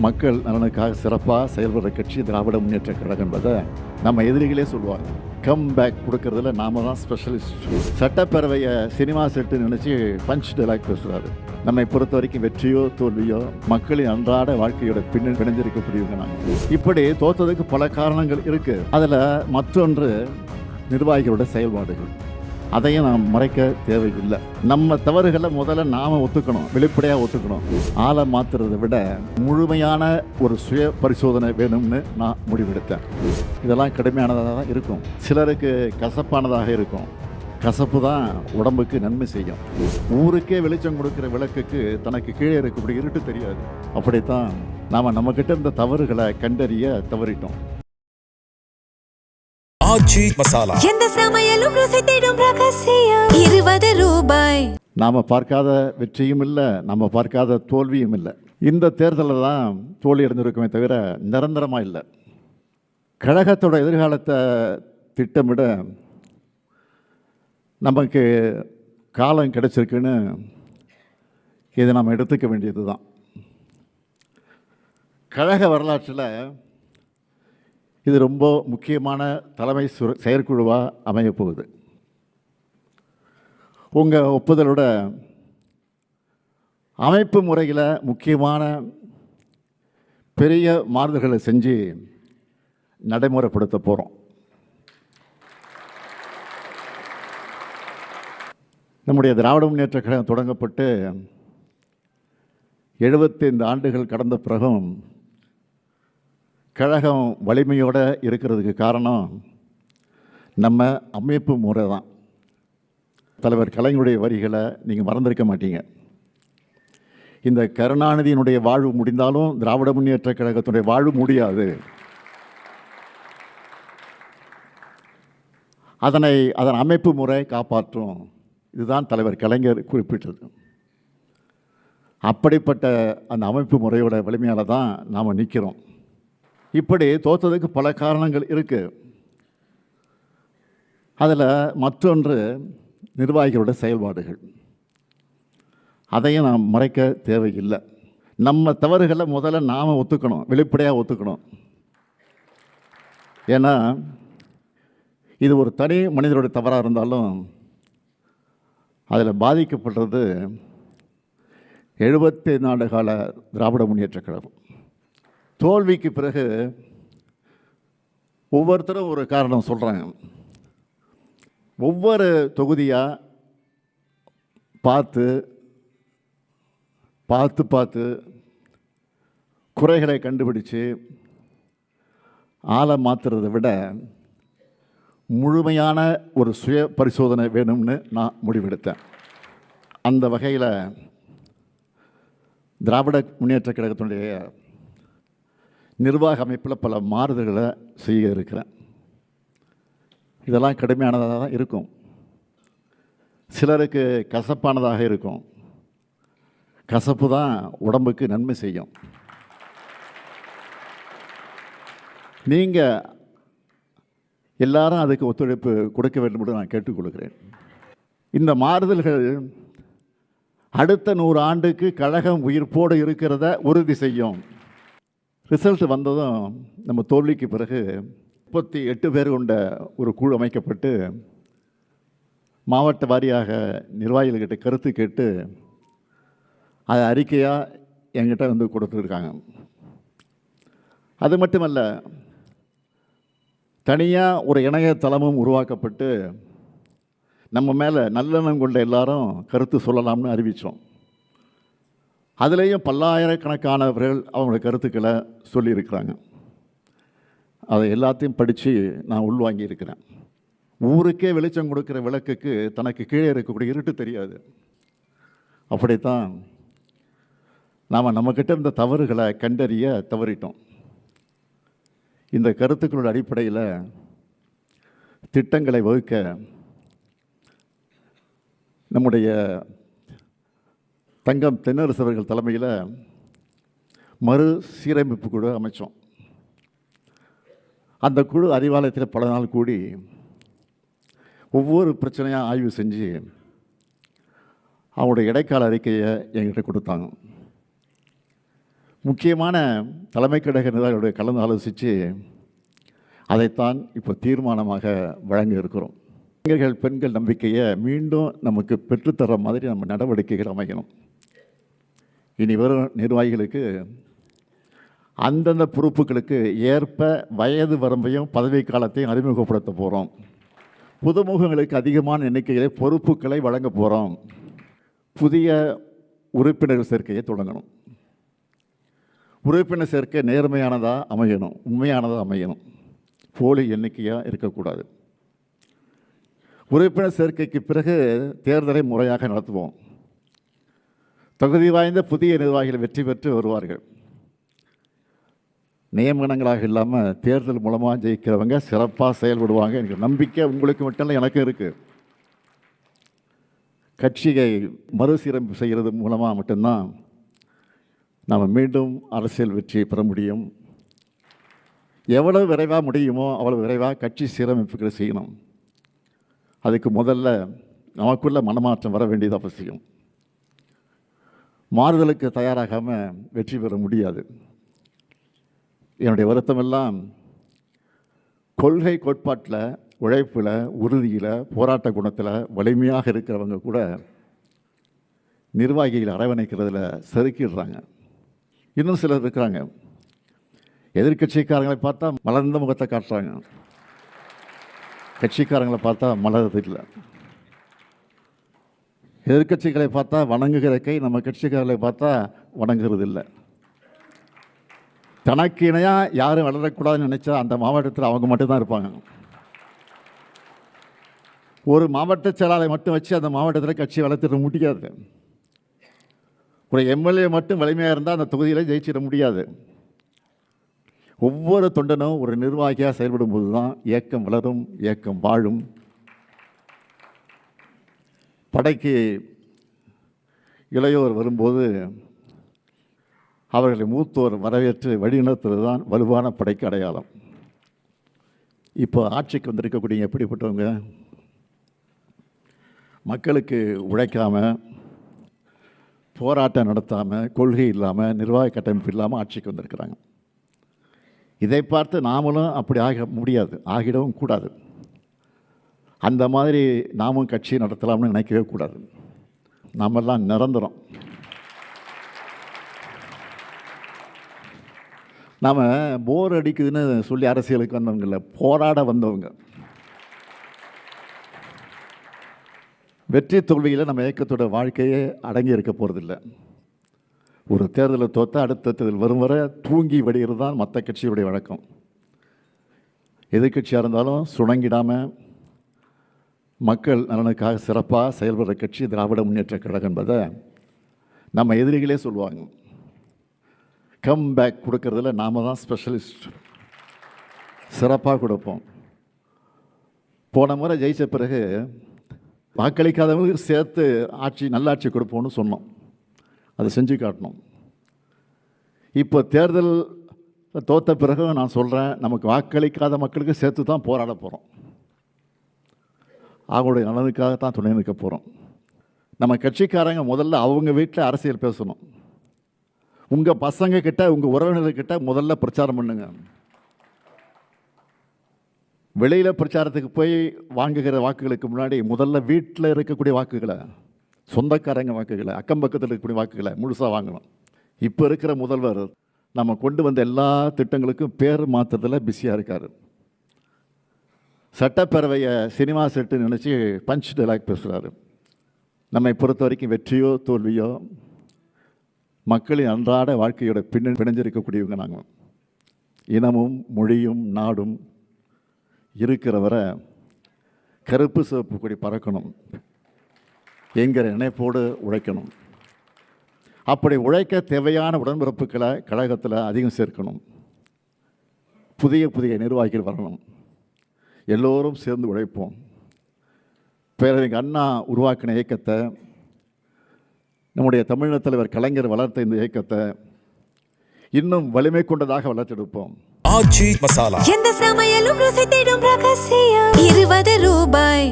மக்கள் நலனுக்காக சிறப்பாக செயல்படுற கட்சி திராவிட முன்னேற்ற கழகம் என்பதை நம்ம எதிரிகளே சொல்லுவாங்க. கம் பேக் கொடுக்கறதுல நாம தான் ஸ்பெஷலிஸ்ட். சட்டப்பேரவையை சினிமா செட்டு நினச்சி பஞ்ச் டைலாக் பேசுகிறாரு. நம்மை பொறுத்த வரைக்கும் வெற்றியோ தோல்வியோ மக்களின் அன்றாட வாழ்க்கையோட பிணைஞ்சிருக்கக்கூடியவங்க நாங்கள். இப்படி தோற்றதுக்கு பல காரணங்கள் இருக்கு. அதில் மற்றொன்று நிர்வாகிகளோட செயல்பாடுகள். அதையும் நாம் மறைக்க தேவையில்லை. நம்ம தவறுகளை முதல்ல நாம் ஒத்துக்கணும், வெளிப்படையாக ஒத்துக்கணும். ஆளை மாற்றுறதை விட முழுமையான ஒரு சுய பரிசோதனை வேணும்னு நான் முடிவெடுத்தேன். இதெல்லாம் கடுமையானதாக தான் இருக்கும், சிலருக்கு கசப்பானதாக இருக்கும். கசப்பு தான் உடம்புக்கு நன்மை செய்யும். ஊருக்கே வெளிச்சம் கொடுக்குற விளக்குக்கு தனக்கு கீழே இருக்கக்கூடிய இருட்டு தெரியாது. அப்படித்தான் நாம் நம்மக்கிட்ட இருந்த தவறுகளை கண்டறிய தவறிட்டோம். ஆச்சி மசாலா, எந்த சமையலும் ருசி தேடும் ரகசியம். 20 ரூபாய். நாம் பார்க்காத வெற்றியும் இல்லை, நம்ம பார்க்காத தோல்வியும் இல்லை. இந்த தேர்தலில் தான் தோல்வி அடைந்திருக்குமே தவிர நிரந்தரமாக இல்லை. கழகத்தோட எதிர்காலத்தை திட்டமிட நமக்கு காலம் கிடைச்சிருக்குன்னு இதை நாம் எடுத்துக்க வேண்டியது தான். கழக வரலாற்றில் இது ரொம்ப முக்கியமான தலைமை செயற்குழுவாக அமையப்போகுது. உங்கள் ஒப்புதலோட அமைப்பு முறையில் முக்கியமான பெரிய மாறுதல்களை செஞ்சு நடைமுறைப்படுத்த போகிறோம். நம்முடைய திராவிட முன்னேற்ற கழகம் தொடங்கப்பட்டு 75 ஆண்டுகள் கடந்த பிறகும் கழகம் வலிமையோடு இருக்கிறதுக்கு காரணம் நம்ம அமைப்பு முறை தான். தலைவர் கலைஞருடைய வரிகளை நீங்கள் மறந்திருக்க மாட்டீங்க. இந்த கருணாநிதியினுடைய வாழ்வு முடிந்தாலும் திராவிட முன்னேற்ற கழகத்தினுடைய வாழ்வு முடியாது. அதன் அமைப்பு முறை காப்பாற்றும். இதுதான் தலைவர் கலைஞர் குறிப்பிட்டது. அப்படிப்பட்ட அந்த அமைப்பு முறையோட வலிமையால் தான் நாம் நிற்கிறோம். இப்படி தோற்றதுக்கு பல காரணங்கள் இருக்குது. அதில் மற்றொன்று நிர்வாகிகளோட செயல்பாடுகள். அதையும் நாம் மறைக்க தேவையில்லை. நம்ம தவறுகளை முதல்ல நாம் ஒத்துக்கணும், வெளிப்படையாக ஒத்துக்கணும். ஏன்னா இது ஒரு தனி மனிதனுடைய தவறாக இருந்தாலும் அதில் பாதிக்கப்படுறது 75 ஆண்டு கால திராவிட முன்னேற்ற கழகம். தோல்விக்கு பிறகு ஒவ்வொருத்தரும் ஒரு காரணம் சொல்கிறாங்க. ஒவ்வொரு தொகுதியாக பார்த்து பார்த்து பார்த்து குறைகளை கண்டுபிடிச்சு ஆளை மாற்றுறதை விட முழுமையான ஒரு சுய பரிசோதனை வேணும்னு நான் முடிவெடுத்தேன். அந்த வகையில் திராவிட முன்னேற்ற கழகத்தினுடைய நிர்வாக அமைப்பில் பல மாறுதல்களை செய்ய இருக்கிறேன். இதெல்லாம் கடுமையானதாக தான் இருக்கும், சிலருக்கு கசப்பானதாக இருக்கும். கசப்பு தான் உடம்புக்கு நன்மை செய்யும். நீங்கள் எல்லாரும் அதுக்கு ஒத்துழைப்பு கொடுக்க வேண்டும் என்று நான் கேட்டுக்கொள்கிறேன். இந்த மாறுதல்கள் அடுத்த 100 ஆண்டுக்கு கழகம் உயிர்ப்போடு இருக்கிறத உறுதி செய்யும். ரிசல்ட் வந்ததும் நம்ம தோல்விக்கு பிறகு 38 பேர் கொண்ட ஒரு குழு அமைக்கப்பட்டு மாவட்ட வாரியாக நிர்வாகிகள்கிட்ட கருத்து கேட்டு அதை அறிக்கையாக என்கிட்ட வந்து கொடுத்துருக்காங்க. அது மட்டுமல்ல, தனியாக ஒரு இணையதளமும் உருவாக்கப்பட்டு நம்ம மேலே நல்லெண்ணம் கொண்ட எல்லாரும் கருத்து சொல்லலாம்னு அறிவித்தோம். அதுலேயும் பல்லாயிரக்கணக்கானவர்கள் அவங்களோட கருத்துக்களை சொல்லியிருக்கிறாங்க. அதை எல்லாத்தையும் படித்து நான் உள்வாங்கியிருக்கிறேன். ஊருக்கே வெளிச்சம் கொடுக்குற விளக்குக்கு தனக்கு கீழே இருக்கக்கூடிய இருட்டு தெரியாது. அப்படித்தான் நாம் நம்மக்கிட்ட இருந்த தவறுகளை கண்டறிய தவறிட்டோம். இந்த கருத்துக்களோட அடிப்படையில் திட்டங்களை வகுக்க நம்முடைய தங்கம் தென்னரசு அவர்கள் தலைமையில் மறு சீரமைப்பு குழு அமைச்சோம். அந்த குழு அறிவாலயத்தில் பல நாள் கூடி ஒவ்வொரு பிரச்சனையாக ஆய்வு செஞ்சு அவங்களுடைய இடைக்கால அறிக்கையை என்கிட்ட கொடுத்தாங்க. முக்கியமான தலைமை கழக நிர்வாகிகளுடைய கலந்து ஆலோசித்து அதைத்தான் இப்போ தீர்மானமாக வழங்க இருக்கிறோம். இளைஞர்கள் பெண்கள் நம்பிக்கையை மீண்டும் நமக்கு பெற்றுத்தர மாதிரி நம்ம நடவடிக்கைகள் அமைக்கணும். இனி வரும் நிர்வாகிகளுக்கு அந்தந்த பொறுப்புகளுக்கு ஏற்ப வயது வரம்பையும் பதவி காலத்தையும் அறிமுகப்படுத்த போகிறோம். புதுமுகங்களுக்கு அதிகமான எண்ணிக்கையிலே பொறுப்புகளை வழங்க போகிறோம். புதிய உறுப்பினர்கள் சேர்க்கையை தொடங்கணும். உறுப்பினர் சேர்க்கை நேர்மையானதாக அமையணும், உண்மையானதாக அமையணும், போலி எண்ணிக்கையாக இருக்கக்கூடாது. உறுப்பினர் சேர்க்கைக்கு பிறகு தேர்தலை முறையாக நடத்துவோம். தகுதி வாய்ந்த புதிய நிர்வாகிகள் வெற்றி பெற்று வருவார்கள். நியமனங்களாக இல்லாமல் தேர்தல் மூலமாக ஜெயிக்கிறவங்க சிறப்பாக செயல்படுவாங்க. எனக்கு நம்பிக்கை உங்களுக்கு மட்டும் இல்லை, எனக்கும் இருக்குது. கட்சியை மறுசீரமைப்பு செய்கிறது மூலமாக மட்டும்தான் நாம் மீண்டும் அரசியல் வெற்றி பெற முடியும். எவ்வளவு விரைவாக முடியுமோ அவ்வளவு விரைவாக கட்சி சீரமைப்புகளை செய்யணும். அதுக்கு முதல்ல நமக்குள்ள மனமாற்றம் வர வேண்டியது அவசியம். மாறுதலுக்கு தயாராகாமல் வெற்றி பெற முடியாது. என்னுடைய வருத்தமெல்லாம் கொள்கை கோட்பாட்டில், உழைப்பில், உறுதியில், போராட்ட குணத்தில் வலிமையாக இருக்கிறவங்க கூட நிர்வாகிகள் அரவணைக்கிறதுல செதுக்கிடுறாங்க. இன்னும் சிலர் இருக்கிறாங்க, எதிர்கட்சிக்காரங்களை பார்த்தா மலர்ந்த முகத்தை காட்டுறாங்க, கட்சிக்காரங்களை பார்த்தா மலர்றது இல்லை. எதிர்கட்சிகளை பார்த்தா வணங்குகிற கை நம்ம கட்சிக்காரர்களை பார்த்தா வணங்குறது இல்லை. தனக்கு இணையாக யாரும் வளரக்கூடாதுன்னு நினச்சா அந்த மாவட்டத்தில் அவங்க மட்டும்தான் இருப்பாங்க. ஒரு மாவட்ட செயலாளரை மட்டும் வச்சு அந்த மாவட்டத்தில் கட்சி வளர்த்துட முடியாது. ஒரு எம்எல்ஏ மட்டும் வலிமையாக இருந்தால் அந்த தொகுதியில் ஜெயிச்சிட முடியாது. ஒவ்வொரு தொண்டனும் ஒரு நிர்வாகியாக செயல்படும் போது தான் இயக்கம் வளரும், இயக்கம் வாழும். படைக்கு இளையோர் வரும்போது அவர்களை மூத்தோர் வரவேற்று வழிநடத்துவது தான் வலுவான படைக்கு அடையாளம். இப்போ ஆட்சிக்கு வந்திருக்கக்கூடிய எப்படிப்பட்டவங்க? மக்களுக்கு உழைக்காமல், போராட்டம் நடத்தாமல், கொள்கை இல்லாமல், நிர்வாக கட்டமைப்பு இல்லாமல் ஆட்சிக்கு வந்திருக்கிறாங்க. இதை பார்த்து நாமளும் அப்படி ஆக முடியாது, ஆகிடவும் கூடாது. அந்த மாதிரி நாமும் கட்சி நடத்தலாம்னு நினைக்கவே கூடாது. நாமெல்லாம் நிரந்தரம். நாம் போர் அடிக்குதுன்னு சொல்லி அரசியலுக்கு வந்தவங்க இல்லை, போராட வந்தவங்க. வெற்றி தோல்வியில் நம்ம இயக்கத்தோட வாழ்க்கையே அடங்கி இருக்க போகிறதில்ல. ஒரு தேர்தலை தோற்ற அடுத்த தேர்தல் வரும் வரை தூங்கி வடிகிறது தான் மற்ற கட்சியுடைய வழக்கம். எதிர்கட்சியாக இருந்தாலும் சுணங்கிடாமல் மக்கள் நலனுக்காக சிறப்பாக செயல்படுற கட்சி திராவிட முன்னேற்ற கழகம் என்பதை நம்ம எதிரிகளே சொல்லுவாங்க. கம் பேக் கொடுக்கறதுல நாம் தான் ஸ்பெஷலிஸ்ட், சிறப்பாக கொடுப்போம். போன முறை ஜெயித்த பிறகு வாக்களிக்காதவங்களுக்கு சேர்த்து ஆட்சி, நல்லாட்சி கொடுப்போம்னு சொன்னோம். அதை செஞ்சு காட்டணும். இப்போ தேர்தல் தோற்ற பிறகு நான் சொல்கிறேன், நமக்கு வாக்களிக்காத மக்களுக்கு சேர்த்து தான் போராட போகிறோம். அவங்களுடைய நலனுக்காக தான் துணை நிற்க போகிறோம். நம்ம கட்சிக்காரங்க முதல்ல அவங்க வீட்டில் அரசியல் பேசணும். உங்கள் பசங்க கிட்ட, உங்கள் உறவினர்கிட்ட முதல்ல பிரச்சாரம் பண்ணுங்க. வெளியில் பிரச்சாரத்துக்கு போய் வாங்குகிற வாக்குகளுக்கு முன்னாடி முதல்ல வீட்டில் இருக்கக்கூடிய வாக்குகளை, சொந்தக்காரங்க வாக்குகளை, அக்கம் பக்கத்தில் இருக்கக்கூடிய வாக்குகளை முழுசாக வாங்கணும். இப்போ இருக்கிற முதல்வர் நம்ம கொண்டு வந்த எல்லா திட்டங்களுக்கும் பேர் மாற்றுறதுல பிஸியாக இருக்கார். சட்டப்பேரவையை சினிமா செட்டு நினச்சி பஞ்ச் டைலாக் பேசுகிறாரு. நம்மை பொறுத்த வரைக்கும் வெற்றியோ தோல்வியோ மக்களின் அன்றாட வாழ்க்கையோட பிணைஞ்சிருக்கக்கூடியவங்க நாங்கள். இனமும் மொழியும் நாடும் இருக்கிற வரை கருப்பு சிவப்பு கொடி பறக்கணும் என்கிற நினைப்போடு உழைக்கணும். அப்படி உழைக்க தேவையான உடன்பிறப்புகளை கழகத்தில் அதிகம் சேர்க்கணும். புதிய புதிய நிர்வாகிகள் வரணும். எல்லோரும் சேர்ந்து உழைப்போம். பேரறிஞர் அண்ணா உருவாக்கின இயக்கத்தை, நம்முடைய தமிழக தலைவர் கலைஞர் வளர்த்த இந்த இயக்கத்தை இன்னும் வலிமை கொண்டதாக வளர்த்தெடுப்போம். எந்த சமையலும் ருசி தேடும் ரகசியம் 20 ரூபாய்.